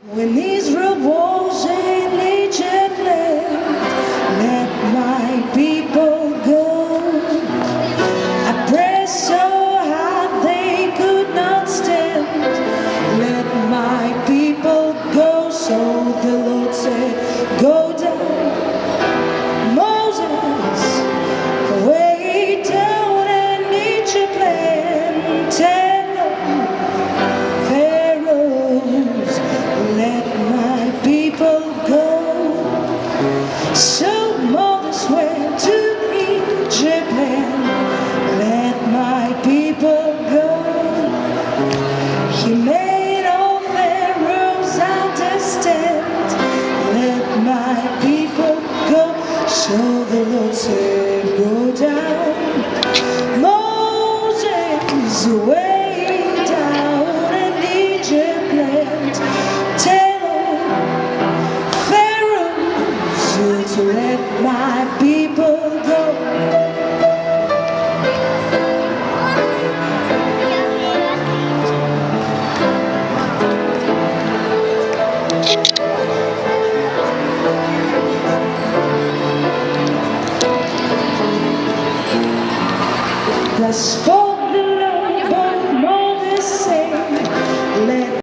When Israel was in Egypt land, let my people go. I pressed so hard they could not stand. Let my people go. So the Lord said, go down, Moses, way down in Egypt land. Tell Pharaohs, let my people go. So Moses went to Egypt land. Let my people go. He made all Pharaohs understand. Let my people go. So the Lord said, go down, Moses, way down in Egypt land. Tell Pharaohs to let my people go. The